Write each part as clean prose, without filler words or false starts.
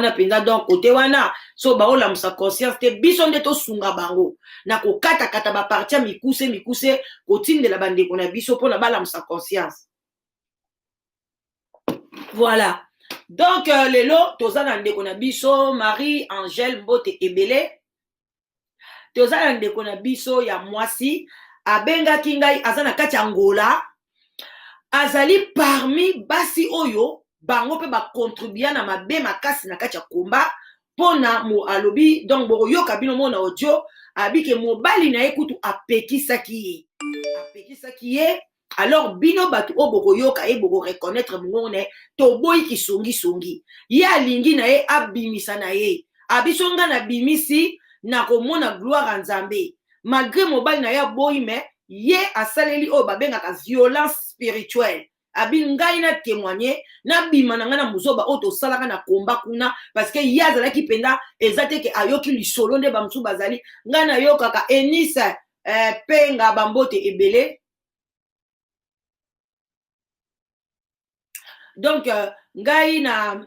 na penza donc côté wana so ba ola musa conscience te biso nde to sunga bango na ko kata kata ba partia mikuse kotindela bandeko na biso pona bala musa conscience. Voilà. Donc lelo toza na ndeko na biso Marie Angèle Mbote Ebele. Toza na ndeko na biso ya mwasi abengaki ngai aza na kati ya Angola. Azali parmi basi oyo bango pe ba contribuer na mabe makasi na kati ya komba pona mo alobi donc boko yoka bino mona audio abike mobali na ekutu apekisaki ye. Alors bino batu o boko yoka e boko reconnaître mongone to boy ki songi ye alingi na ye abimisa na ye abisonga na bimisi na komona gloire nzambe malgré mobali na ye boy me ye asaleli o babengaka violence spirituelle. Abi ngai na témoigner na bima na ngana muzoba oto salaka na komba kuna parce que yazala ki penda ezate ke ayoki lisolo nde bamsu bazali ngana yoka ka Enisa penga bambote Ebele. Donc ngai na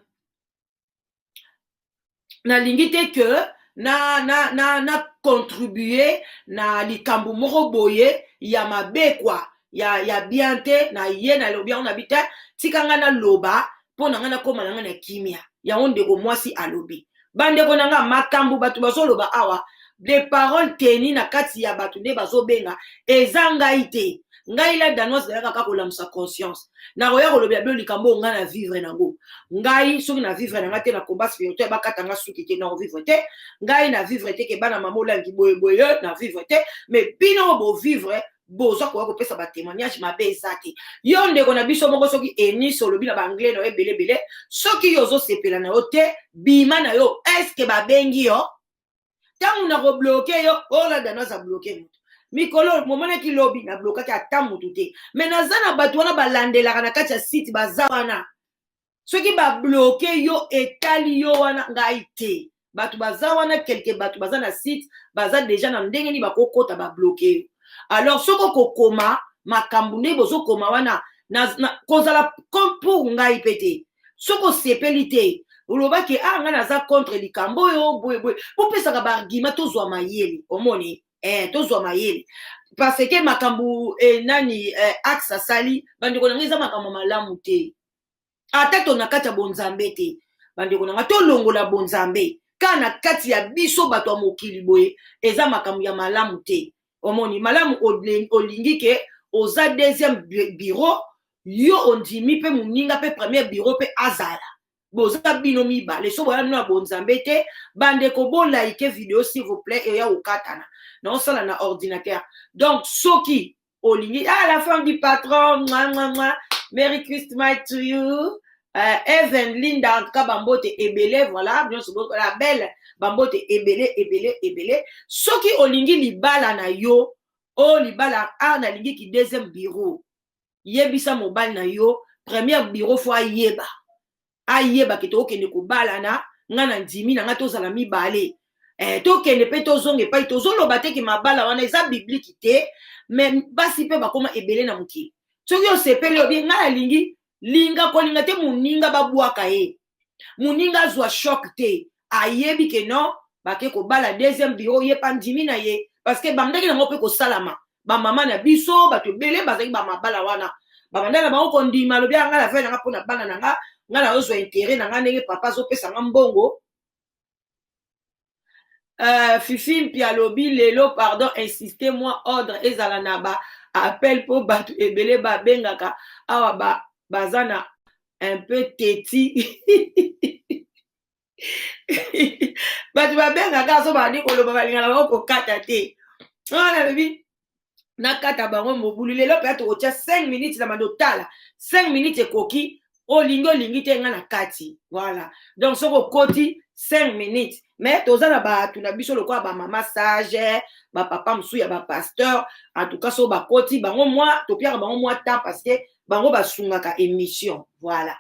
lingi te que na contribuer na likambo moko boye ya mabe kwa ya bien te na ye na lobi on habite tikanga na loba pona ngana koma na ngana kimia ya onde ko mwasi alobi bande ko nanga makambu batu bazo loba awa des paroles teni na kati ya batu nde bazo benga ezanga ite ngai la danoise da kaka ko lamsa conscience na roya ko lobi abio likambo ngana vivre nango ngai soki na vivre na ngate na combat spirituel bakata nga suki te na vivre te ngai na vivre te ke bana mamola ngi boye na vivre te mais bino bo vivre bozo ko pesa ba témoignage mabe ezate yo ndeko na biso moko soki Enisa olobi na ba anglais no ebele soki yozo sepela na yo te bima na yo est-ce que ba bengi yo tangu na ko bloquer yo ola danoise bloquer mutu mikolo momone ki lobi na bloquer ata mutu te mais nazana batu wana balandela na kati ya site bazawana soki ba bloquer yo etali yo wana ngai te batu bazawana quelque batu bazana site baza déjà na ndenge ni bakokota ba bloquer. Alors soko kokoma makambu ne bozo koma wana na kozala comme pour ngai pete soko sepelite ulobaki nga naza contre likambo yo boye po pesa ka argument tozwa mayele omoni tozwa mayele parce que makambu nani axe sali bandiko na ngiza makambu malamu te ata to na kati ya bonzambe te bandiko na to longola bonzambe kana kati ya biso bato ya mokili boye eza makambu ya malamu te. Omoni malamu olingi ke oza deuxième bureau yo ondimi pe muninga pe premier bureau pe azala boza bino mibale so boya na bonzambe te bande ko bo like vidéo s'il vous plaît et ya okatana non sala na ordinateur donc soki olingi la femme du patron Merry Christmas to you Even Linda en tout cas bambote Ebele voilà bien sûr la belle bambote ebele soki olingi libala na yo o libala na lingi ki deuxième bureau yebisa mobali na yo premier bureau fo ayeba ke to okende ko bala na ngana ndimi na nga tozala mibale tokende pe tozonge pa tozoloba te ki mabala wana eza biblique te mais basi pe bakoma ebele na mokili soki osepeli obi nga lingi linga kolinga te muninga babwaka ye muninga zwa shock te ayebi ke non bake ko bala deuxième bureau ye pandimi na ye parce que bandaki na ngope ko salama ba mama na biso bato bele bazaki ba mabala wana ba bandana ba ko ndima lobi anga la fena ngapona bana nanga ngana ozo intérêt nanga ndenge papa zo pesa ngambongo Fifi pia lobi lelo pardon insistez-moi ordre ezala na ba appel po bato ebele ba bengaka awa bazana un peu teti batu babengaka so bandi koloba balingana bango kokata te wana bebi nakata bango mobulu lelo mpe tokotia 5 minutes na bando tala 5 minutes ekoki olingi te nga na kati voilà donc soko okoti 5 minutes mais toza na batu na biso lokola bamama sage bapapa mosusu ya bapasteur en tout cas so bakoti bango mwa topiaka bango mwa temps parce que bango basungaka émission voilà.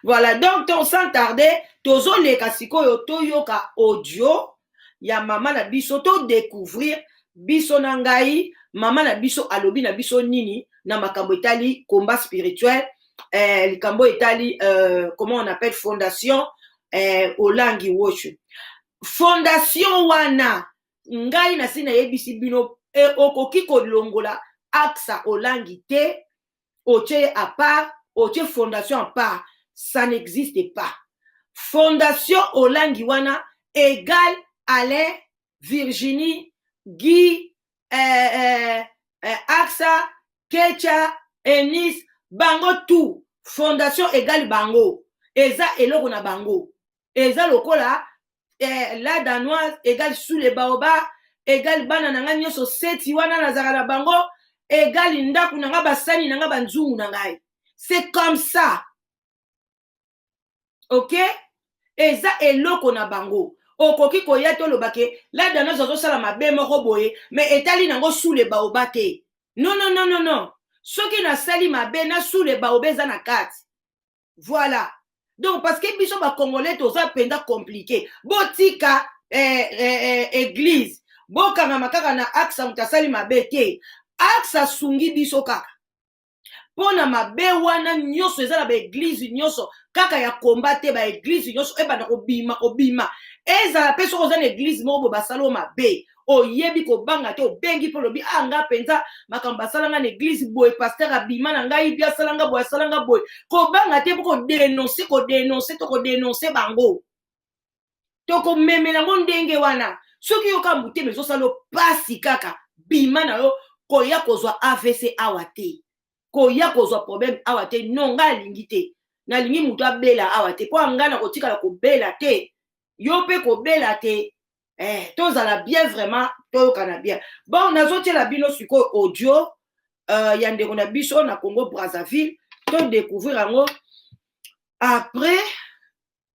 Voilà donc sans tarder tozoleka sikoyo toyoka audio ya mama na biso to découvrir biso na ngai mama na biso alobi na biso nini na makambo etali combat spirituel likambo etali comment on appelle fondation olangi watch fondation wana ngai nasi nayebisi bino okoki kolongola AXA olangi te otie à part otie fondation à part ça n'existe pas fondation olangi wana égale Alain Virginie Guy AXA Kecha Enis bango tout fondation égale bango eza eloko na bango eza lokola la danoise égale sous les baobas égale bana nanga nyonso seti wana nazaka na bango égale ndaku nanga basani nanga banzungu na ngai c'est comme ça ok eza eloko na bango okoki koya to lobake la danoise azosala mabe moko boye mais etali nango sous les baobas te non non non non non soki nasali mabe na sous les baobas eza na kati voilà donc parce que biso bakongolais toza mpenza compliqué botika église bokangama kaka na AXA moto asali mabe te AXA asungi biso kaka mpona mabe wana nyonso eza na baeglize nyonso kaka ya komba te baeglize nyonso ebanda kobima ezala mpe soki oza na eglize moko bo basala o mabe oyebi kobanga te obengi mpo lobi nga mpenza makambo asalanga na eglize boye paster abima na ngai bi asalanga boye kobanga te mpo kodenonse to kodenonse bango tokomemela yango ndenge wana soki yoka motema ezosala pasi kaka bima na yo koya kozwa AVC awa te koya kozwa problème awa te non ngai alingi te nalingi moto abela awa te mpo ngai na kotikala kobela te yo mpe kobela te tozala bien vraiment toyokana bien bon nazotiela bino sikoyo audio ya ndeko na biso na Congo Brazzaville to découvrir yango après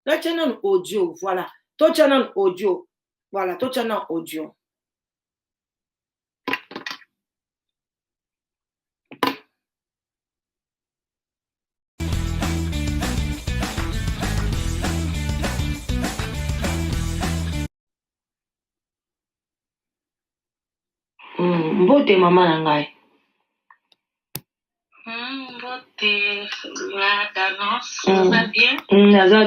totia nanu audio voilà totia nanu audio voilà totia nanu audio mbote mama na ngai mbote la danse naza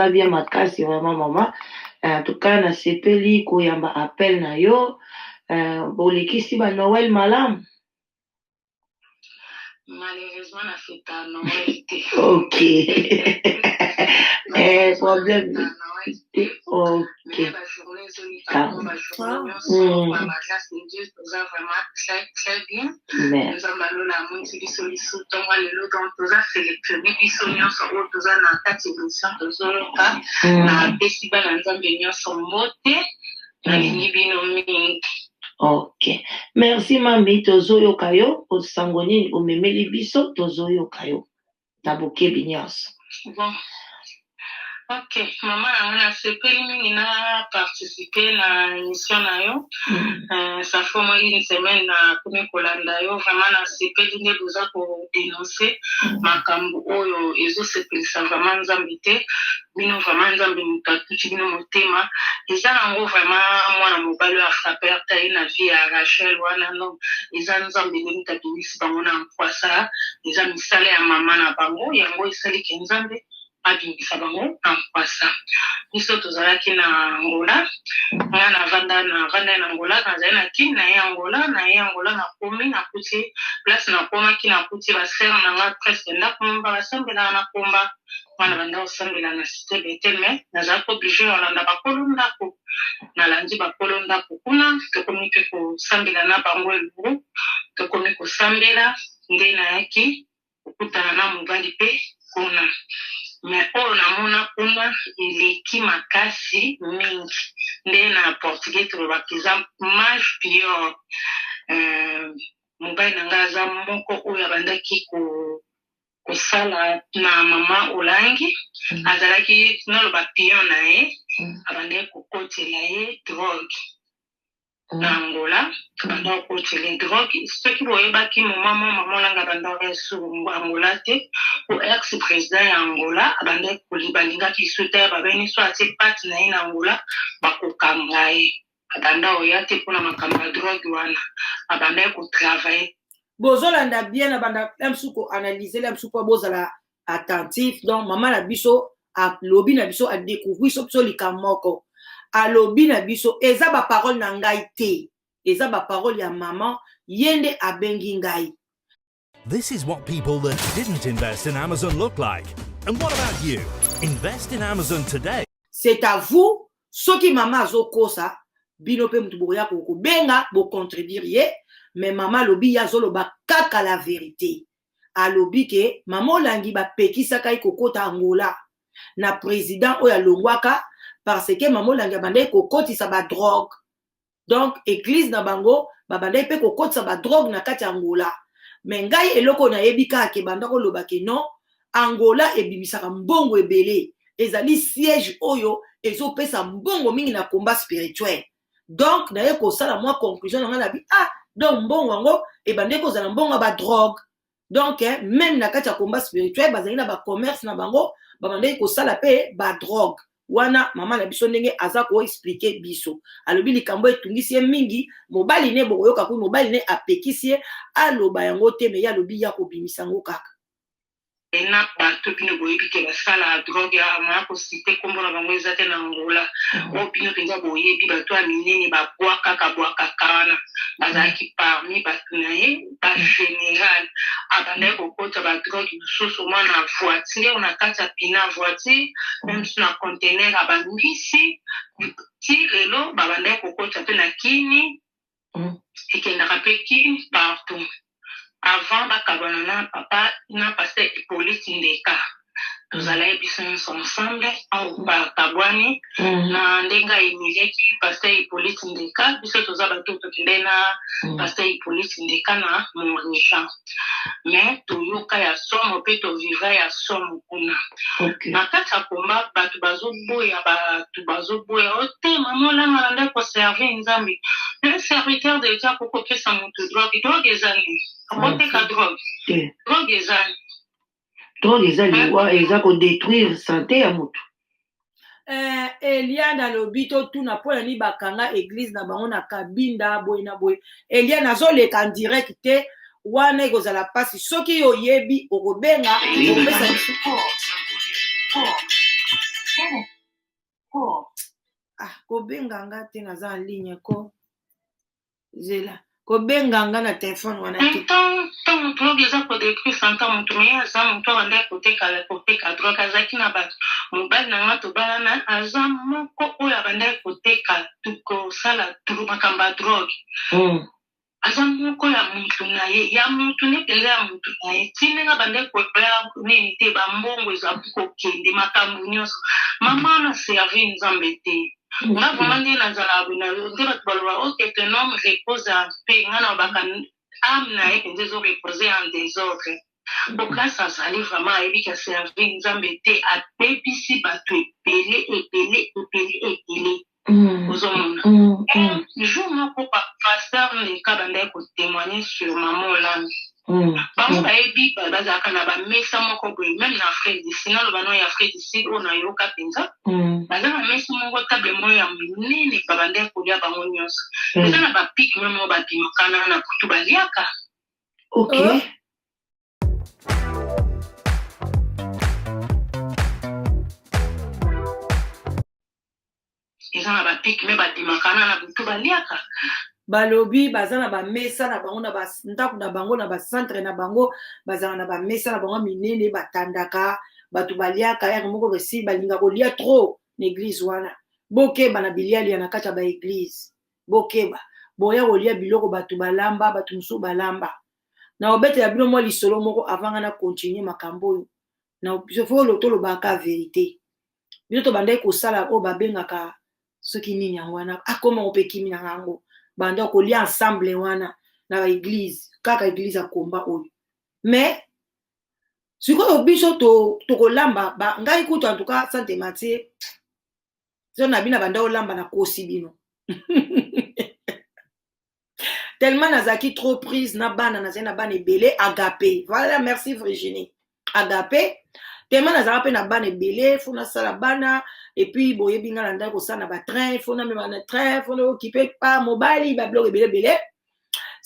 bien makasi vraiment mama en tout cas nasepeli koyamba appel na yo bolekisi ba Noël malamu malheureusement na feta Noël te ok problème ok ok merci mami tozoyoka yo osango nini omemeli biso tozoyoka yo na bokebi nyonso bon. Ok, maman, on a sepeli mingi na participer na émission na yo. Ça fait moins une semaine na kumi kolanda yo. Vraiment na sepeli nde boza ko dénoncer makambo oyo ezo sepeli sa vraiment nzambe te. Bino vraiment nzambe mutatuchi bino motema. Eza nango vraiment mwana mobali a frappé tayi na vie ya Rachel wana no. Eza nzambe nde mutabimisi bango na mpoasa. Eza misale ya mama na bango yango esali ke nzambe abingisa bango na mpasa biso tozalaki na Angola nga navanda na Angola nazali na kini na ye Angola na komi na kuti place na komaki na kuti basere na nga presque ndako mba basambela na komba wana banda osambela na cité Bethel mais nazalaki obligé olanda bakolo ndako nalandi bakolo ndako kuna tokomi mpe kosambela na bango elongo tokomi kosambela nde nayaki kokutana na mobali mpe kuna mais oyo namona kuna eleki makasi mingi nde na portugais tolobaka eza mage pior mobali na ngai aza moko oyo abandaki kosala na mama olangi azalaki naloba pion na ye abandaki kokotela ye drogue na Angola banda kokotela drogue soki boyebaki mama olanga banda resu Angola te o ex président ya Angola abanda balingaki suta babeni so ati pati na ye na Angola bakokanga ye abanda oya te mpona makambo ya drogue wana abanda kotravaille bozolanda bien na banda lamsuko analyser lamsuko bozala attentif donc maman na biso a lobi na biso a découvrir so likamoko a lobi na biso eza ba parole na ngai te eza ba parole ya maman yende abengi ngai. This is what people that didn't invest in Amazon look like. And what about you? Invest in Amazon today. C'est à vous, ceux qui maman azokosa, bino pe mutu boya ko benga bo contribuer, mais maman lobi ya zolo ba kaka la vérité. A lobi ke maman langi ba pekisa kai kokota Angola na président oya longwaka parce que maman langi bande kokoti sa ba drogue. Donc église na bango ba bande pe kokoti sa ba drogue na kati Angola. Mais ngai eloko na yebika ke banda ko loba ke non Angola ebimisaka mbongo ebele ezali siège oyo ezopesa mbongo mingi na combat spirituel. Donc na ye ko sala moi conclusion na bi donc mbongo ngo ebande ko zala mbongo ba drogue. Donc même na kati ya combat spirituel bazali na ba commerce na bango ba bande ko sala pe ba drogue. Wana mama na biso ndenge aza ko expliquer biso alobi likambo etungisi mingi mobali ne boyoka ku mobali ne apekisi aloba yango te me ya lobi ya ko bimisa ngo kaka ena bato bino boyebi ke basala drogue ya mako cité kombo na bango eza te na Angola o bino penza boyebi bato ya minene babwakaka wana bazalaki parmi bato na ye ba général abandaki kokota ba drogue mosusu mwa na voiture na kati ya pina voiture même na conteneur abangisi ti lelo babandaki kokota mpe na kini ekendaka mpe kini partout. Avant bakabana na papa na pasteur Hippolyte Ndeka tozala yebiso ensemble au bakabwani na ndenga emileki pasteur Hippolyte Ndeka biso toza bato tokende na pasteur Hippolyte Ndeka na Monisha mais toyoka ya somo pe to vivra ya somo kuna na kati ya komba bato bazoboya ote mamola ngalanda ko servir nzambi le serviteur de Dieu pour kopesa moto drogue ezali Koteka drogue. Drogue ezali. Drogue ezali wa eza ko détruire santé ya moto. Elia na lobito tu na pona ni bakanga église na bango na kabinda boy na boy. Elia nazo leka en direct te wana ekozala pasi soki oyebi okobenga opesa kobenga nga te naza en ligne ko zela kobenga nga na telefone wana te tant drogue eza ko détruire santé moto me aza moto anda koteka drogue azaki na bato mobali na nga tobalana aza moko oyo abandaki koteka kosala makambo ya drogue aza moko ya mutu na ye ya mutu ne mpenza ya mutu na ye ti ndenge abandaki koya nini te bambongo ezalaki kokende makambo nyonso mama na servi nzambe te nga vraiment nde nazala nde bato baloba oke ten homme repose en paix nga na baka ame na ye mpenza ezorepose en désordre grâce azali vraiment ayebi ka servi nzambe te apepisi bato ebele ozomona jour moko pasteur Ndeka bandaki kotémoigner sur mama Olami bango bayebi bazalaka na bamesa moko boye même na Afrique du Sud naloba no ya Afrique du Sud oyo nayoka mpenza baza na mesa moko table moko ya minene babandaki kolia bango nyonso eza na bapike meme oyo babimakana na kutu baliaka eza na bapike me badimakana na butu baliaka balobi baza na bamesa na bango na bandako na bango na bacentre na bango bazala na bamesa na bango minene batandaka bato baliaka yaka moko besi balinga kolia trop na église wana bokeba na bilialia na kati ya baeglise bokeba boya kolia biloko bato balamba bato mosusu balamba na obetela bino mwa lisolo moko avanga na continue makambo oyo na fo tolobaka vérité bino tobandaki kosala oyo babengaka soki nini yango wana akoma opekimi na yango banda kolia ensemble wana na ba église kaka église akomba oyo mais sikoyo biso tokolamba ngai kutu en tout cas Sainte Marie so na bina banda olamba na kosi bino tellement nazaki trop prise na bana na bana ebele agapé voilà merci Virginie agapé tellement nazala pe na bana ebele fo nasala bana et puis boyebi nga na ndako kosala na batrain fo na mema na train fo na okipe pa mobali babiloko ebele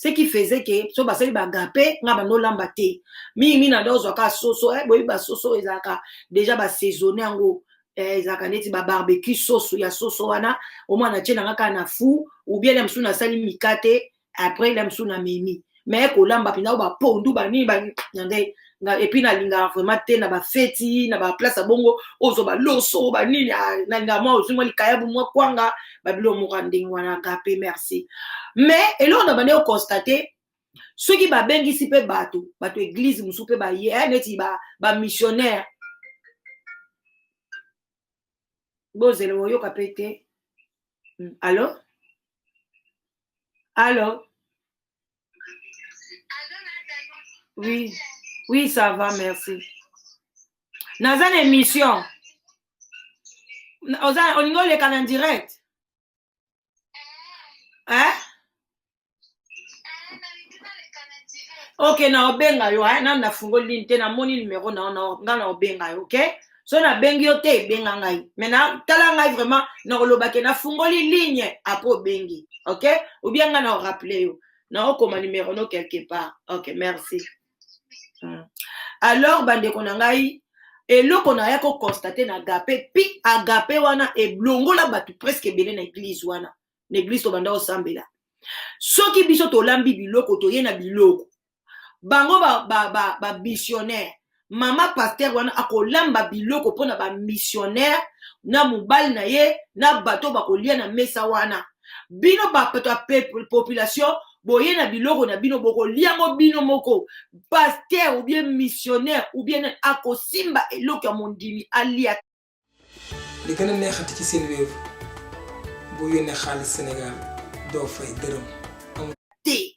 ce qui faisait que so basali bagapé nga bando lamba te mingi na dozo ka soso boyi ba soso ezaka déjà ba saisonner ngo ezaka neti ba barbecue soso ya soso wana au moins na tchena nga na fou ou bien la msu na sali mikate après la msu na mimi mais ko lamba pinda ba pondu ba ni ba ndé et puis na linga vraiment te na ba feti na ba place bongo ozo ba loso ba nini na linga moi aussi moi likayabu moi kwanga ba bilo mo randing wana gapé merci mais et là on a bande constater ceux qui ba bengi si pe bato église musu pe ba ye neti ba missionnaire bozele yo kapete allô allô oui oui ça va merci naza na émission oza olingo leka na direct hein ok na obenga yo na nafungo ligne te na moni numéro na nga na obenga yo ok so na bengi yo te benga ngai mais na tala ngai vraiment na olobake na fungoli ligne apo bengi ok ou bien nga na rappeler yo na okoma numéro no quelque part ok merci alors bande ko na ngai eloko na ya ko constater na agapé pi agapé wana e blongola batu presque belé na église wana na église to banda osambela soki biso to lambi biloko to ye na biloko bango ba missionnaire mama pasteur wana akolamba biloko pona ba missionnaire na mobali na ye na bato bakolia na mesa wana bino ba population boye na biloko na bino bokoliango bino moko pasteur ou bien missionnaire ou bien akosimba eloko ya mondimi alia li gëna neexati ci seen réew bu yónnee xaalis Sénégal doo fay dërëm te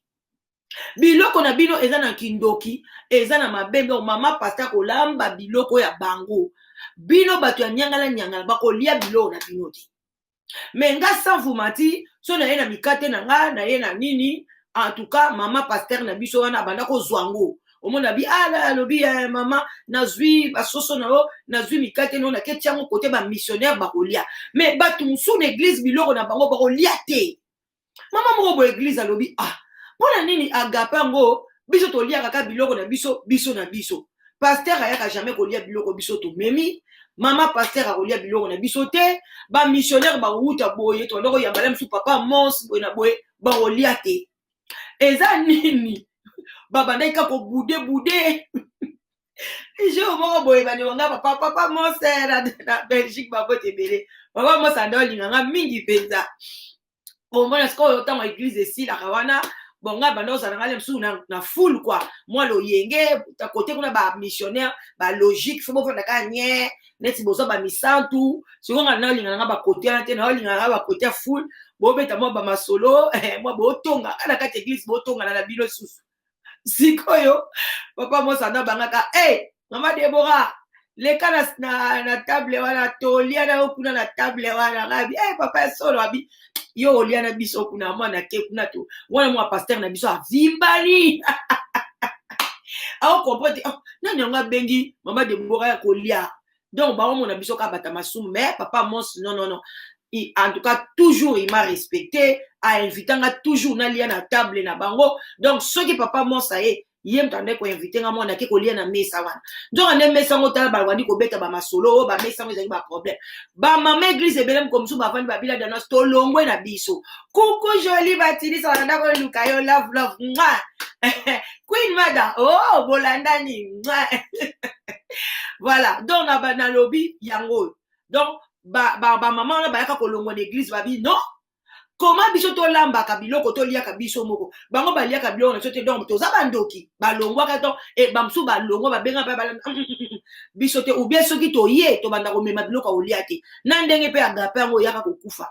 biloko na bino eza na kindoki eza na mabembe mama pasteur kolamba biloko ya bango bino bato ya nyangala bakolia biloko na bino te mais nga sans vous mentir so na ye na mikate na nga na ye na nini en tout cas mama pasteur na biso wana banda ko zwango omona bi ala lobi mama nazwi basoso na yo nazwi mikate no na ketiango côté ba missionnaire bakolia mais batu musu na église biloko na bango bakolia te mama moko bo église alobi pona nini agapé ngo biso tolia kaka biloko na biso na biso pasteur ayaka jamais kolia biloko biso to memi mama pasteur akolia biloko na biso te ba missionnaire ba wuta boye to ndoko ya balam su papa mons boye na boye ba kolia te eza nini baba ndaika ko bude je mo boye ba nga papa mons na Belgique ba bote belé papa mons andoli nga mingi penza bon moi est-ce que autant église ici la kawana bon nga bando za ngale msu na full quoi moi lo yenge ta côté kuna ba missionnaire ba logique faut faire ka nye neti bozo ba misantu siko nga na linga nga ba côté na te na linga nga ba côté full bo beta mo ba masolo moi bo tonga kana ka église bo tonga na bino susu sikoyo papa mo sana bangaka mama Deborah leka na table wana tolia na kuna na table wana ngabi papa solo abi yo olia na biso kuna mwana ke kuna to wana mwa pasteur na biso avimbani comprendre nani nga bengi mama Deborah ya kolia donc ba mona biso ka bata masumu mais papa mons non en tout cas toujours il m'a respecté a invité nga toujours na lia na table na bango donc ce qui papa mons aye yem tande ko invité nga mwana ke kolia na mesa wana donc ane mesa ngota ba wandi ko beta ba masolo ba mesa ngo ezali ba problème ba mama église ebelem comme so ba vandi ba bila dana sto longwe na biso kuku joli batili sa nda ko lukayo love mwa queen mada bolandani mwa voilà donc na lobby yango donc ba mama na ba yaka ko longwa l'église ba bi non comment biso to lamba ka biloko to lia ka biso moko bango ba lia ka biloko na sote donc to za bandoki ba longwa ka to bamsu ba longwa ba benga pa ba biso te ou bien soki to ye to banda ko mema biloko o lia te na ndenge pe agapé ngo yaka ko kufa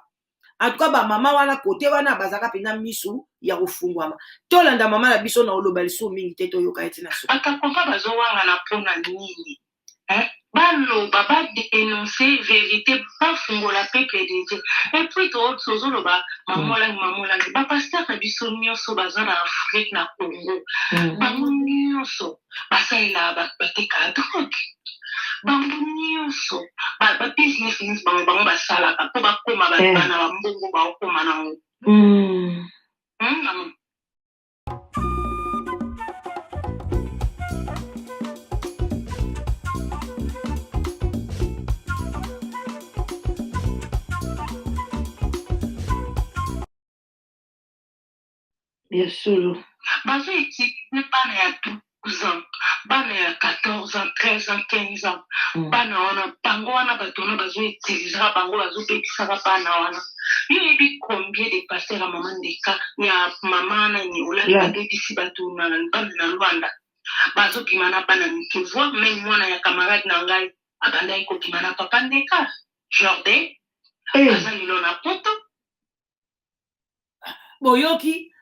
en tout cas ba mama wana côté wana bazaka pena misu ya kufungwama to landa mama na biso na oloba liso mingi te to yoka eti na so akakonga bazo wanga na pona nini baloba ba dénoncer vérité pas fungola peuple de Dieu et puis to sozoloba mamolangi ba pasteur na biso nyonso baza na Afrique na Congo bango nyonso basalela bateka drogue bango nyonso ba business bango basalaka po bakoma bana bambongo bakoma nango Bien sûr. Bazo eti bana ya 12 ans, bana ya 14 ans, 13 ans, 15 ans. Bana wana bango wana bato wana bazo utilisera bango bazo bekisaka bana wana. Yo yebi combien de pasteurs à maman ndeka ya mama na ni olali babebisi bato na bana na Rwanda. Bazo bimana bana mike voix même mwana ya camarade na ngai abanda iko bimana papa ndeka. Jordan. Baza lilo na poto. Boyoki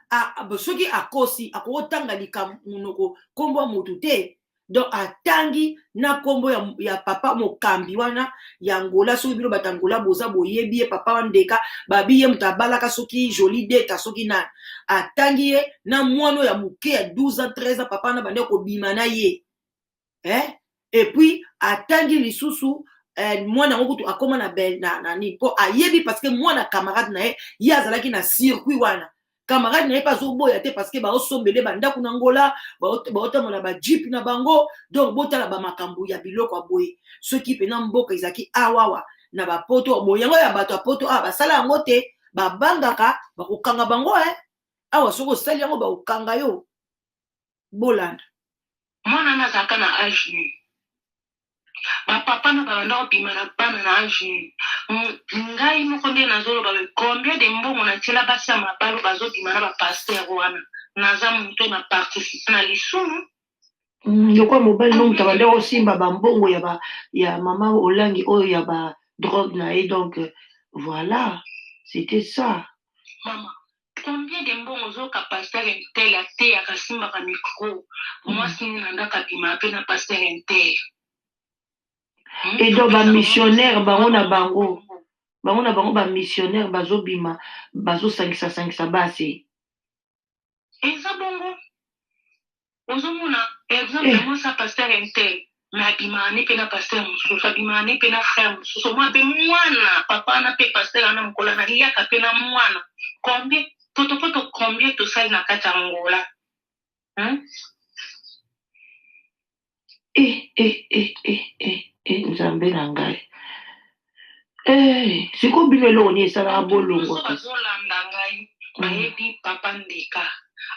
soki akosi akotanga likamunoko kombo mutu te donc atangi na kombo ya papa mokambi wana ya ngola soki bino batangola boza boyebi ye papa wandeka babi ye mutabalaka soki joli deta soki na atangi ye na mwana ya muke ya 12 ans 13 ans papa na bande kobima na ye et puis atangi lisusu mwana ngo kutu akoma na bel na ni po ayebi parce que mwana camarade na ye azalaki na circuit wana camarade na ye pas oboya te parce que ba osombele banda kuna ngola ba otamola ba jeep na bango donc botala ba makambu ya biloko aboye ceux qui pena mboka izaki awawa na ba poto boyango ya bato a poto basala yango te babangaka bakokanga bango awa soko sali yango bakokanga yo bolanda mwana na zaka na âge papa na banda obima na bana na âge ngai moko nde nazoloba combien de mbongo na tiela basi ya mabalo bazobima na bapaster wana naza moto na participe na lisumu lokwa mobali no mutu abanda osimba bambongo ya mama olangi oyo ya ba drogue na ye donc voilà c'était ça mama combien de mbongo ozoka paster intel ate akasimbaka micro mwasi nini na ndaka bima mpe na paster intel et donc bamissionnaire bango na bango bamissionnaire bazobima bazosangisa basi eza bongo ozomona exemple mosa paster intel me abimani mpe na paster mosusu abimani mpe na frère mosusu mwa mpe mwana papa na mpe paster ana mokola na liaka mpe na mwana combien potopoto combien tosali na kati ya ngola nzambe na ngai siko bino eloko ni esalaka bolongo bazolanda ngai bayebi papa ndeka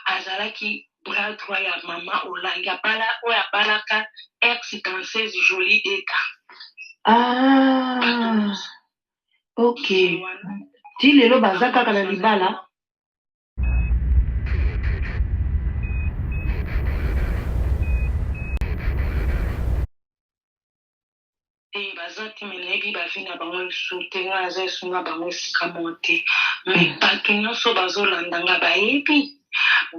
azalaki bras droit ya mama olangi oyo abalaka ex danseuse jolie deta ok ti lelo baza kaka na libala baza te me nayebi bavi na bango lisu te nga aza esunga bango esika mo te me bato nyonso bazolandanga bayebi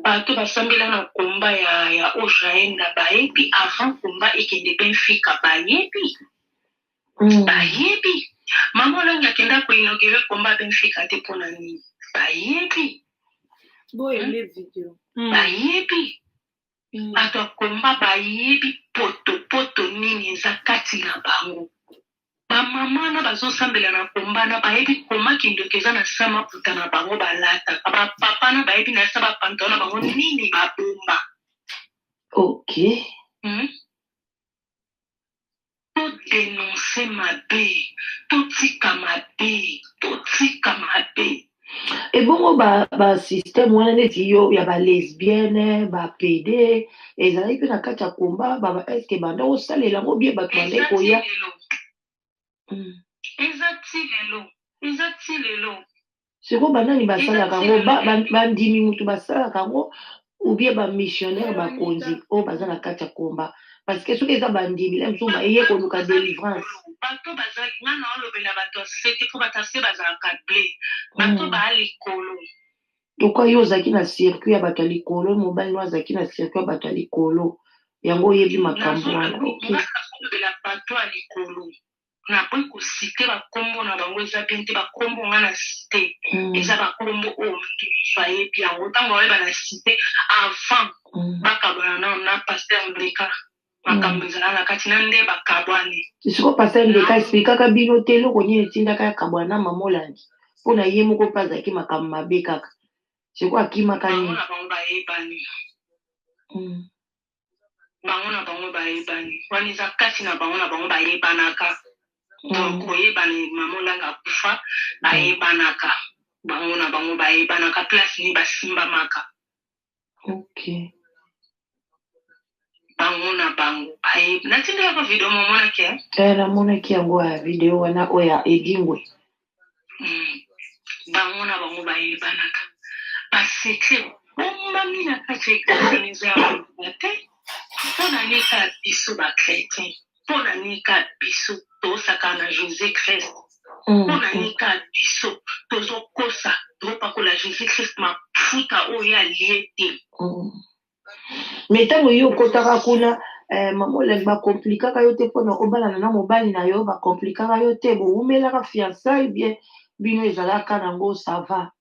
bato basambela na komba ya ojaenda bayebi avant komba ekende mpe mfika bayebi mama olangi akenda koinogere komba mpe mfika te mpo na nini bayebi bayebi bato akomba bayebi poto nini eza kati na bango bamama na bazosambela na komba na bayebi koma kindoki eza na sa maputa na bango balataka bapapa na bayebi na sa bapantalo na bango nini babomba ok todenonse mabe totika mabe ebongo basystème wana neti yo ya balesbienne bapede ezalaki mpe na kati ya komba eske banda osalela yango bie bato banda koya eza ti lelo siko banani basalaka yango bandimi mutu basalaka yango ubie bamissionnaire bakonzi oyo baza na kati ya komba parce que soki eza bandimi la mosusu baye koluka délivrance bato bazalaki nga na olobela bato asete mpo bato ase bazalaka ble bato baa likolo lokwa yo ozalaki na circuit ya bato ya likolo mobali no azalaki na circuit ya bato ya likolo yango oyebi makambo wana olobela bato ya likolo naboyi kosite bakombo na bango eza bien te bakombo nga na site eza bakombo oyo moto nyonso ayebi yango ntango bayeba na site avant bakabwana nao na paster ndeka makambo ezala na kati na nde bakabwane siko paster ndeka esplikaka bino te eloko nini etindaka yakabwana mama olangi mpo na ye moko mpe azalaki makambo mabe kaka siko akimaka nini bango na bango bayebani wana eza kati na bango bayebanaka donc oyebani mama olangi akufa bayebanaka bango na bango bayebanaka place ni basimbamaka Ok. bango na bango natindaka video momonake namonaki yango ya video wana oyo ya edingwe bango na bango bayebanaka basekre omami na kati ya eglise ya te mpona nika biso bakretien mpona nika biso tosaka na jésus christ mpona nika biso tozokosa topakola jésus christ mafuta oyo alie te me ntango yo okotaka kuna mamolenge bakomplikaka yo te mpona obalana na mobali na yo bakomplikaka yo te bowumelaka fiançai bien bino ezalaka nango sava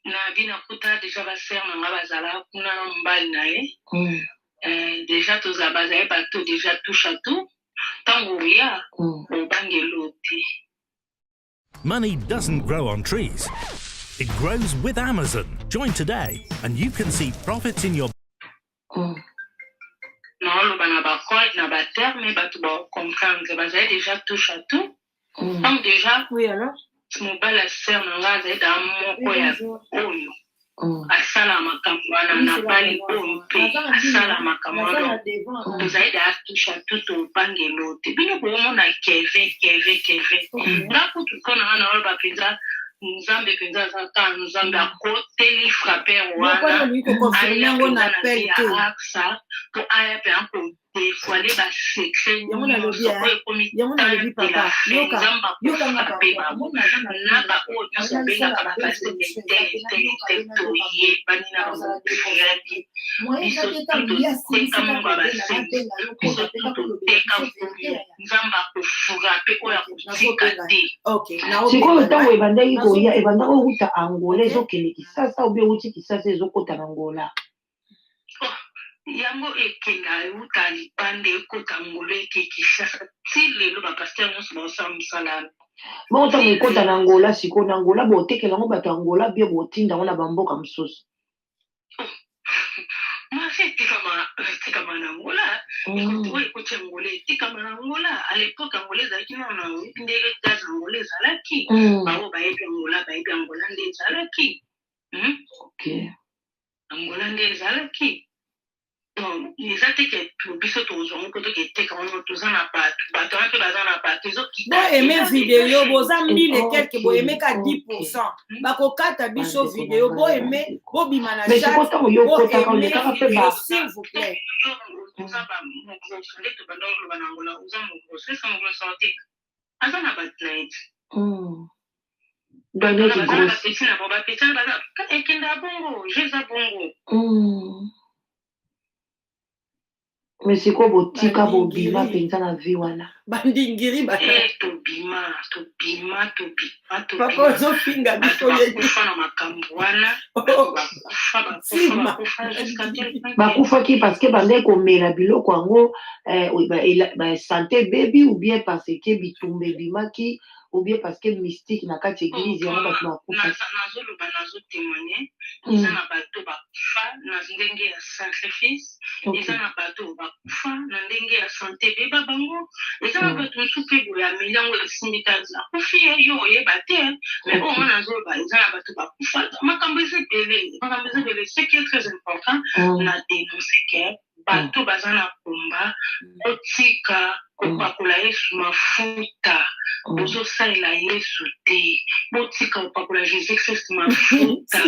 na bina kuta deja baser nanga bazalaka kuna na mobali na ye deja bazali bato deja touche à tout ntango oya obangelo te. Money doesn't grow on trees. It grows with Amazon. Join today and you can see profits in your... naoloba na bakode na baterme bato bacomprendre bazali déjà touche à tout donc déjà mobali aser nanga azali da moko ya oyo asala makambo wana na bali oyo mpe asala makambo wana tozali da touche à tout obangelo te bino boomona keve ngako tukona wana oloba mpenza nzambe mpenza azaka nzambe akoteli fraper wana yango na appel te aksa po aya mpe akodefoile basekre yango nalobi papa yokanga na baoyo nyonso obengaka bapase toyebani na bafradi biso toteka mongo ya basengi biso toteka vulu nzambe akofura mpe oyo akotika te sikoyo ntango ebandaki koya ebandaka okuta angola ezokende kisasa obi euti kisasa ezokota na angola yango ekenga euta lipande ekota ngolo eke kisasa ti lelo bapaster nyonso baosala mosala bongo ntango ekota na angola sikoyo na angola botekela yango bato angola bie botinda yango na bamboka mosusu masi etekama na angola oyo ekoti angola etekama na angola à l'époque angola ezalaki nona oyebi ndenge gaz angola ezalaki bango bayebi angola nde ezalaki angola nde ezalaki eza teke biso tozwango po toke eteka wana toza na bato wana mpe baza na bato boeme video boza 1000 quelque boemeka 10% bakokata biso video boeme bobima na chat s'il vous plaît oza bamogroso nde tobanda oloba na angola oza mogroso esa mogroso oteka aza na bato na ete bapeti na bo bapeti na baza ekenda bongo jeza bongo mais sikoyo botika bobima mpenza na vi wana bandingiri tobima papa ozofinga biso bakufa na makambo wana bakufaki parce que bandai komela biloko yango basante bebi ou bien parce que bitumba ebimaki ou bien parce que mystique na kati église yango bato bakufa nazoloba nazotémoigne eza na bato bakufa na ndenge ya sacrifice eza na bato bakufa na ndenge ya santé beba bango eza na bato mosusu mpe boye ameli yango esindika akufi ye yo oyeba te mais oyo nazoloba eza na bato bakufa makambo eza ebele ce qui est très important na dénonce ke bato baza na komba otika kopakola yesu mafuta bozosalela yesu te botika kopakola jésus christ mafuta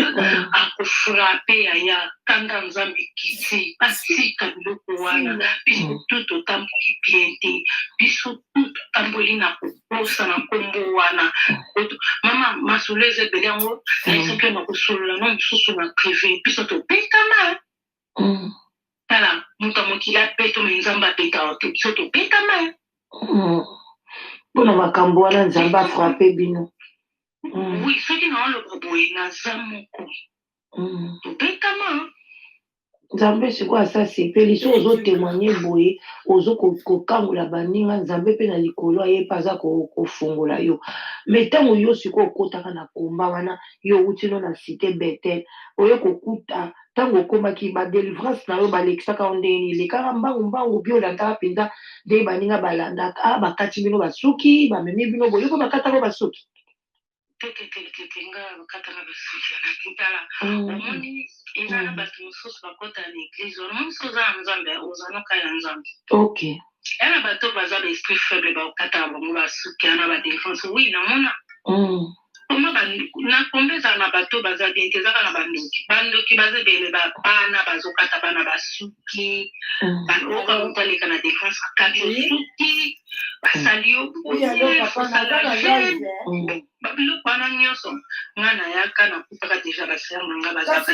akofrape yaya kanda nzambe kiti batika biloko wana biso tu totamboli bien te biso tu totamboli na kokosa na nkombo wana mama masolo eza ebele yango nayesoki na kosolola no mosusu na privé biso topetama tala moto mokili apeto me nzambe apetaka te biso topetama mpona makambo wana nzambe afrape bino wi soki naoloba boye naza moko topetama nzambe sikoyo asasepeli so ozotémoigne boye ozokokangola baninga nzambe mpe na likolo aye mpe aza kofungola yo me ntango yo sikoyo okotaka na komba wana yo outi no na cité betel oyo kokuta ntango okomaki badelivrance na yo balekisaka yo ndenge elekaka mbangu bi olandaka mpenza nde baninga balandaka bakati bino basuki bamemi bino boye mpo bakatako basuki nga bakata na basuki na kitala omoni eza na bato mosusu bakota na église omoni so oza na nzambe oza nokaya nzambe ok yana bato baza baesprit faible bakata bango basuki na badéfense oui namona koma nakombe ezala na bato baza bien te ezaka na bandoki baza ebele bana bazokata bana basuki oka moto aleka na défense akati osuki basali yo babiloko wana nyonso nga nayaka nakutaka deja basere nanga bazaka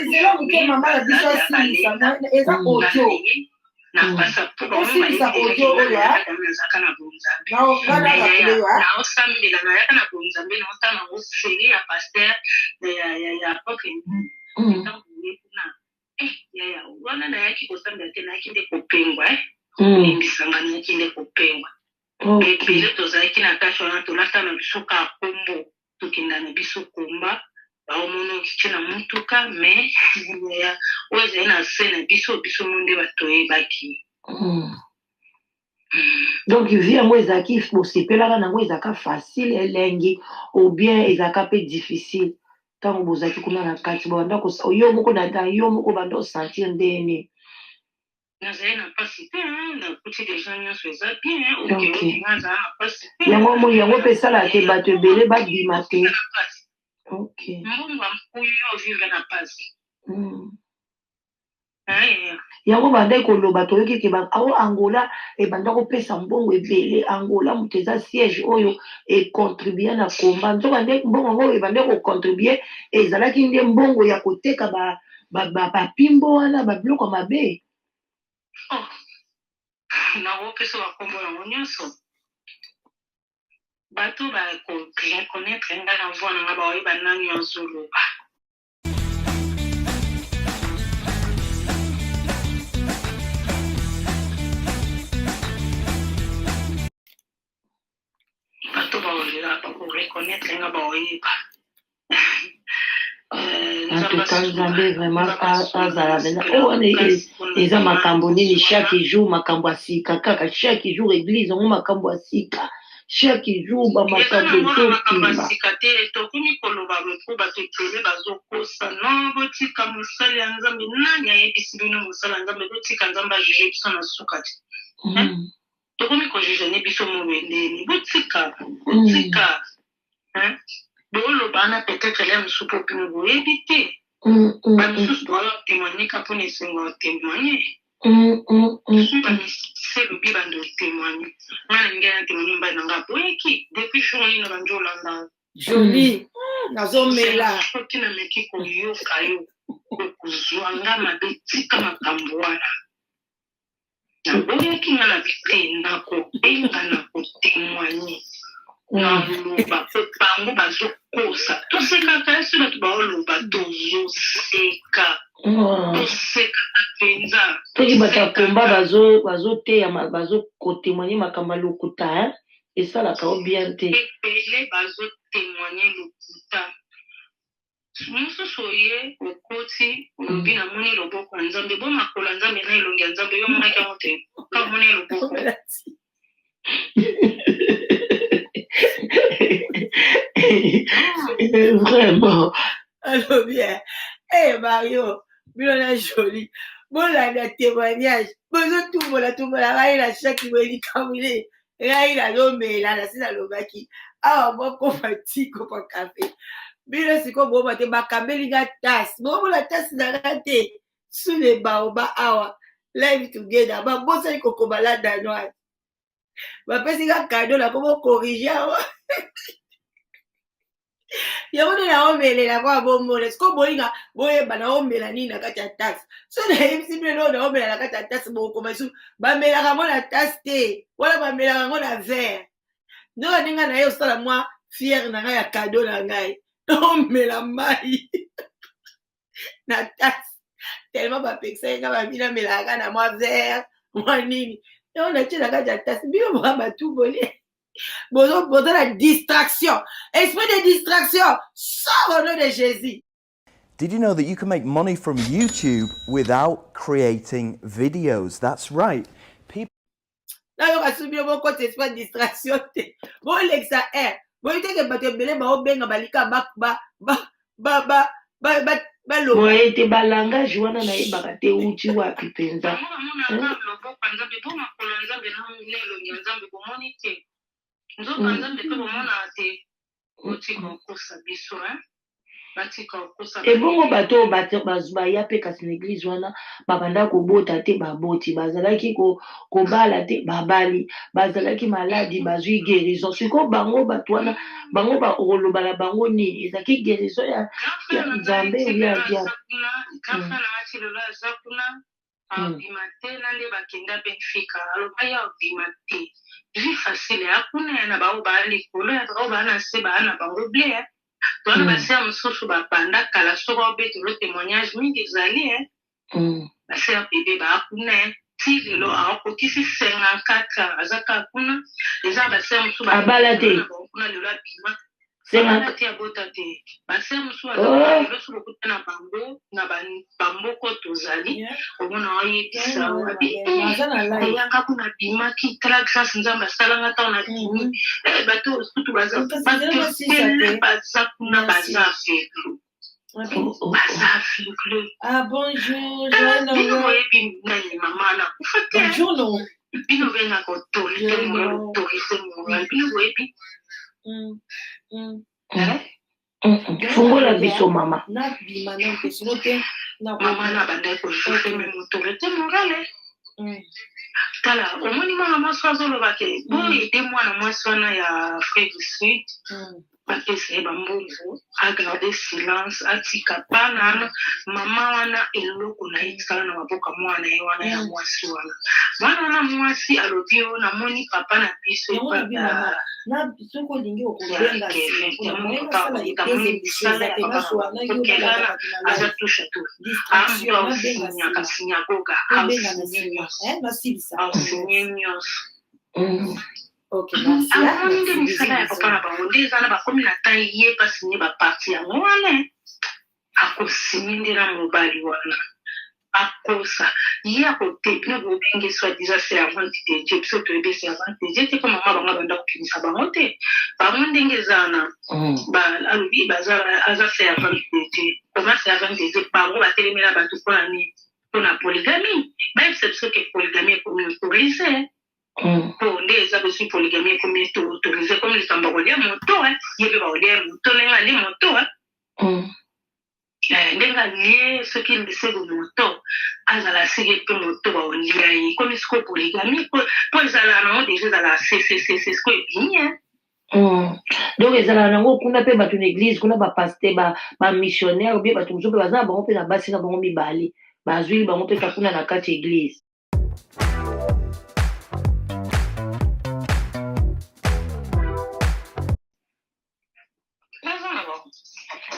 napasa nazaka na bonzambe naosambela nayaka na bonzambe naotala nango seri ya paster ya poke yaya wana nayaki kosambela te nayaki nde kopengwa embisanga nayaki nde kopengwa ebele tozalaki na tashe wana tolata na biso ka kombo tokenda na biso komba baomona okiti na motuka me oyo ezali na se na biso nde bato oyebaki donc vi yango ezalaki bosepelaka nango ezalaka facile elengi ou bien ezalaka mpe difficile ntango bozalaki kuna na kati banda yo moko yo moko banda osentir ndeni nazali na mpasi te nakuti deja nyonso eza bien nazala na mpasi te yango mpe esalaka te bato ebele babima te mbongo ampuyo ovivre na mpasi yango banda koloba toyoki ke angola ebanda kopesa mbongo ebele angola moto eza siège oyo econtribue na komba nzoka nde mbongo yango ebanda kocontribue ezalaki nde mbongo ya koteka bapimbo wana babiloko mabe nakopesa bakombo yango nyonso bato bakoreconnaître nga na voi nanga baoyeba nani azoloba bato bakoreconnaître nga baoyeba nzambe vraiment azala bena wana eza makambo nini chaque jour makambo ya sika kaka chaque jour église yango makambo ya sika chaque jour bamakambo ezokima sika te tokomi koloba mpo bato ebele bazokosa no botika mosali ya nzambe nani ayebisi bino mosali ya nzambe botika nzambe ajuge biso na suka te tokomi kojugene biso mobendeni botika boloba wana peut-être ele mosusu mpo pimo boyebi te bamisusu baotémoigneka mpona esengo otémoigne soki bamise lobi bando otémoigne nga na mingi na témoigne mbai nanga boyeki depuis jour nino bandi olanda joli nazomela soki na meki koyoka yo okozwa nga mabe tika makambo wana naboyeki nga na bite nakobenga na kotémoigne naloba mpo bango bazokosa tosekaka esi bato baoloba tozoseka tosekaka mpenza toki bato akomba bazoteya bazokotémoigne makambo ya lokuta esalaka o bien te ebele bazotémoigne lokuta mosusu oye okoti olobi namoni loboko ya nzambe bo makolo ya nzambe na elongi ya nzambe yo monaki yango te kamoni loboko vraiment alors bien Mario bilona joli bolanda témoignage bozotumbola ngai na shaki welikamwile ngai nalomela nasi nalobaki awa moko matiko pa kafe bino siko boma te bakambeli nga tasi bomona tasi nanga te sule baoba awa live together babosani kokoma la danoise bapesi nga kado nakomo corrige awa yango nde naomelela kwa bomona siko bolinga boyeba naomela nini na kati ya tasi so nayebisi bino nao naomela na kati ya tasi bokoma su bamelaka ngo na tasi te wala bamelaka ngo na verre ndoka ndenge na ye osala mwa fiere na ngai ya kado na ngai naomela mai na tasi tellement bapekisaki nga babina melaka na mwa verre mwa nini yango natie na kati ya tasi bino moka batuboli boza la distraction. Esprit de distraction, sors au nom de Jésus. Did you know that you can make money from YouTube without creating videos? That's right. Là, il y aura subi mon côté esprit de distraction. Bon, l'exa Moi te ke bato ebele baobenga balika baloba boye te balangage wana nayebaka te uti wapi mpenza loboko nzambe mpo makolo nzambe nelongi ya nzambe bomoni te nzoka nzambe mpe bomona te otika okosa biso batika okosa ebongo bato oyo baya mpe kasi na eglize wana babanda kobota te baboti bazalaki kobala te babali bazalaki maladi bazwi guérison sikoyo bango bato wana bango bakoloba na bango nini ezalaki guérison ya nzambe ya nati lelo aza kuna abima te na nde bakenda benfika aloba ya abima te vi facile akuna na bango baa likolo ya bao baa na se baa na bango ble twana basea mosusu bapanda kala soko obetelo témoignage mingi ezali basea bebe baakuna ti lelo aokokisi 54 azaka kuna eza basea mosusu abala te kuna lelo abima abala te abota te basea mosusu azalelo so lokuta na bango na bamboko tozali omona oyebisa oyanga kuna bimaki tala grâce nzambe asalanga ntango na bimi bato sutu baza kuna baza aveugle baza aveugle bonjour bino boyebi nani mama nakufa te bino bengaka autorité morale bino boyebi fungola biso mama mama na bandai kojufe meme autorité morale tala omoni mwana mwasi azoloba ke boyede mwana mwasi wana ya Afrique du Sud bapesa ye bambongo agarde silence atika pana mama wana eloko na ye tikala na maboka mwana ye wana ya mwasi wana mwana wana mwasi alobi oyo namoni papa na biso soko olingi okobenga aza tusha tu akasinyaka ausinye nyonso amoni nde misala ya papa na bango nde eza na bakomi na ta ye pasinye baparti yango wana akosinye nde na mobali wana akosa ye akotepine bobenge soi-disant servante de Dieu biso toyebi servante de Dieu te ko mama bango banda kokinisa bango te bango ndenge eza na alobi aza servante de Dieu koma servante de Dieu bango batelemela bato mpona nini mpona polygamie bayebisa biso ke polygamie ekomi autorise po nde eza biso polygamie ekomi autorise komi likambo kolia moto ye mpe baolia moto ndenge ali moto ndenge alie soki lisego moto azala sege mpe moto baolia ye komi sikoyo polygamie po ezala nango deja ezala sikoyo ebini donc ezala nango kuna mpe bato na église kuna bapaster bamissionnaire obie bato mosusu mpe baza na bango mpe na basi na bango mibale bazwili bango mpe kakuna na kati ya église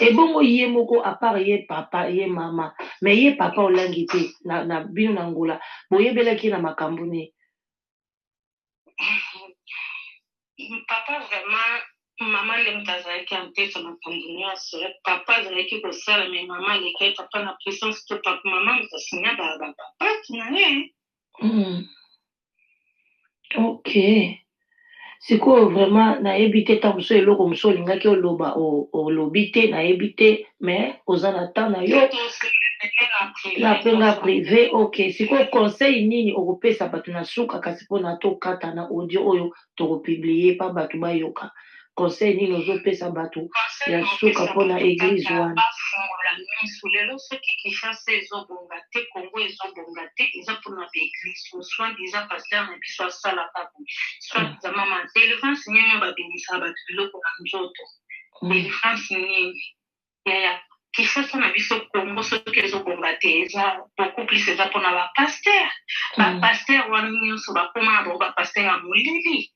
ebongo ye moko apart ye papa ye mama me ye papa olangi te na bino na ngola boyebelaki na makambo ne papa vraiment mama nde moto azalaki ampesa makambo nyonso papa azalaki kosala me mama alekaki papa na puissance to papa mama moto asinya bapapati na ye ok sikoyo vraiment nayebi te ntango mosusu eloko mosusu olingaki oloba olobi te nayebi te mais oza na temps na yo napenga privé ok sikoyo conseil nini okopesa bato na suka kasi mpona tokata na audio oyo tokopiblie pa bato bayoka conseil nini ozopesa bato ya suka mpona église wana lelo soki kinshasa ezobonga te kongo ezobonga te eza mpona baeglise soit disant paster na biso asalaka boye soit diza mama délivrance nini babimisaka bato biloko na nzoto délivrance nini yaya kinshasa na biso kongo soki ezobonga te eza beaucoup plus eza mpona bapaster bapaster wana nyonso bakoma na bango bapaster ya molili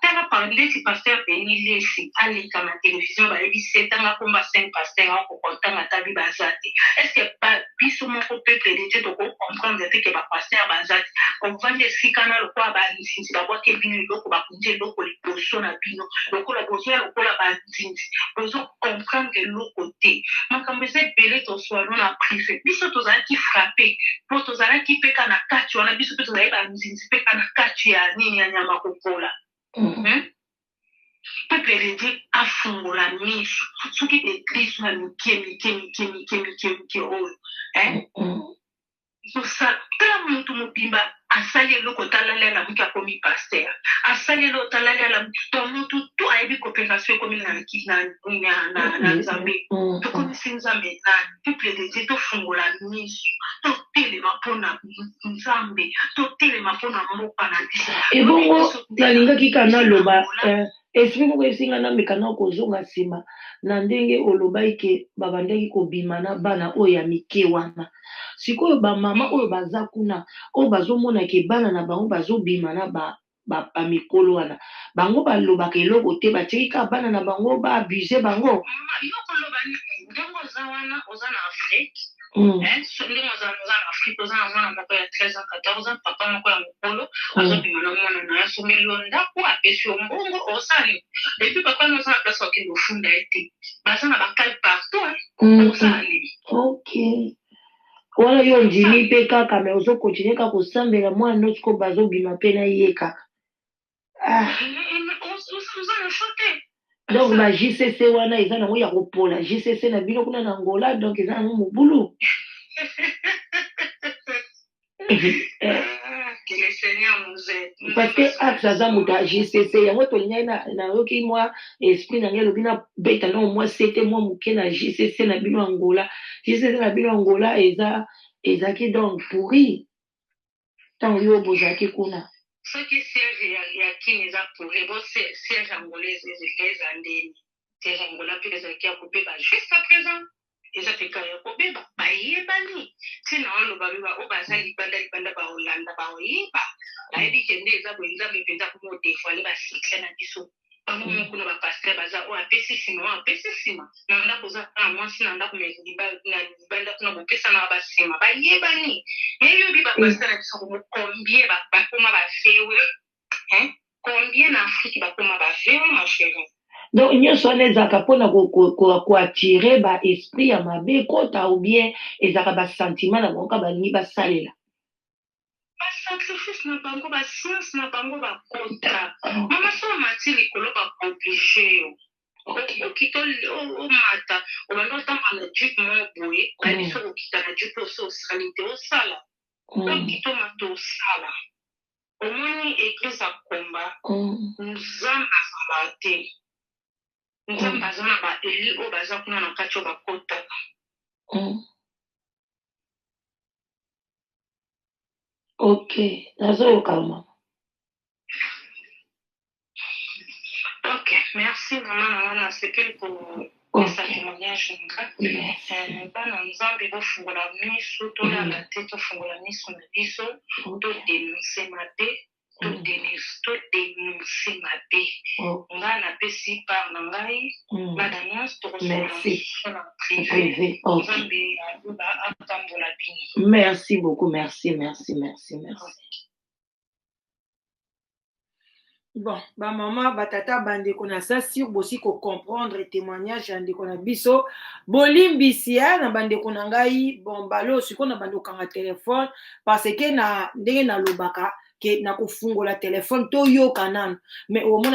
tala pandeti paster deni lesi aleka na télévision bayebi setanga komba 5 paster akokontanga tabi baza te estce biso moko peuple de Dieu tokocomprendre te ke bapaster baza te ovandi esika na lokola banzinzi babwaki bino eloko bakunzi eloko liboso na bino lokola bozoya lokola banzinzi bozocomprendre eloko te makambo eza ebele toswalo na privé biso tozalaki frappe po tozalaki mpeka na kati wana biso mpe tozali banzinzi mpeka na kati ya nini ya nyama kopola peuple religieux afungola miso soki église na mike oyo tala muntu mobimba asali eloko talalela muki akomi paster asali eloko talalela to muntu to ayebi coopération ekomi na nzambe tokomisi nzambe nani peuple religieux tofungola miso totelema mpona nzambe totelema mpona mboka na biso ebongo nalingaki kana loba esprit moko esinga na mekana kozonga nsima na ndenge olobaki ke babandaki kobima na bana oyo ya mike wana sikoyo bamama oyo baza kuna oyo bazomona ke bana na bango bazobima na bamikolo wana bango balobaka eloko te batiki kaka bana na bango baabuse bango yokoloba ndenge oza wana oza na afrique ndenge oza na afrique oza na mwana moko ya 13 ans 14 ans papa moko ya mokolo azobima na mwana na ye asomeli yo ndako apesi yo mbongo osali epuis papa no oza na place okende ofunda ye te baza na bakale partout osali ok wana yo ndimi mpe kaka me ozokontinue kaka kosambela mwana no siko bazobima mpe na ye kaka oza na fo te donc ba JCC wana eza nango ya kopola JCC na bino kuna na Angola donc eza nango mobulu parce que axe aza moto ya JCC yango tolingai nayoki mwa esprit nange elobi na beta nango mwa sete mwa moke na JCC na bino Angola JCC na bino Angola ezalaki donc pourri ntango yo bozalaki kuna soki siège ya kini eza pourri bo siège angolaise eza ndeni siège angola mpe ezalaki ya kobeba jusqu'à présent eza peka ya kobeba bayebani ntina oloba beba oyo baza libanda baolanda baoyeba bayebi ke nde eza boye nzambe mpenza komodefoile basikle na biso bango moko na bapaster baza oyo apesi nsima na ndako oza na mwasi na ndako na libanda kuna bopesa na basima bayebani yeyobi bapaster na biso komo combien bakoma bafewe combien na afrique bakoma bafewe ma chérie donc nyonso wana ezalaka mpona koattire baesprit ya mabe ekota ou bien ezalaka basentiment na bango ka balingi basalela basacrifice na bango basiance na bango bakota mama so omati likolo baoblige yo okita omata obanda otamba na jupe mo boye bayebi so kokita na jupe oso osali te osala okita omata osala omoni eglise akomba nzambe azala te nzambe aza na baeli oyo baza kuna na kati oyo bakotaka ok nazoyoka mama ok merci mama na wana sepeli kopesa témoignage nga bana nzambe bofungola miso tolala te tofungola miso na biso todenonse mabe todenonse mabe nga napesi part na ngai bana nyonso tokosola miso na privé nzambe ayoba atambola bino merci beaucoup merci bon bamama batata bandeko na sa sur bosi kocomprendre témoignage ya ndeko na biso bolimbisi na bandeko na ngai bon balo sikoyo na bandeko kanga telefone parce que na ndenge nalobaka ke na kofungola telefone toyoka nano mais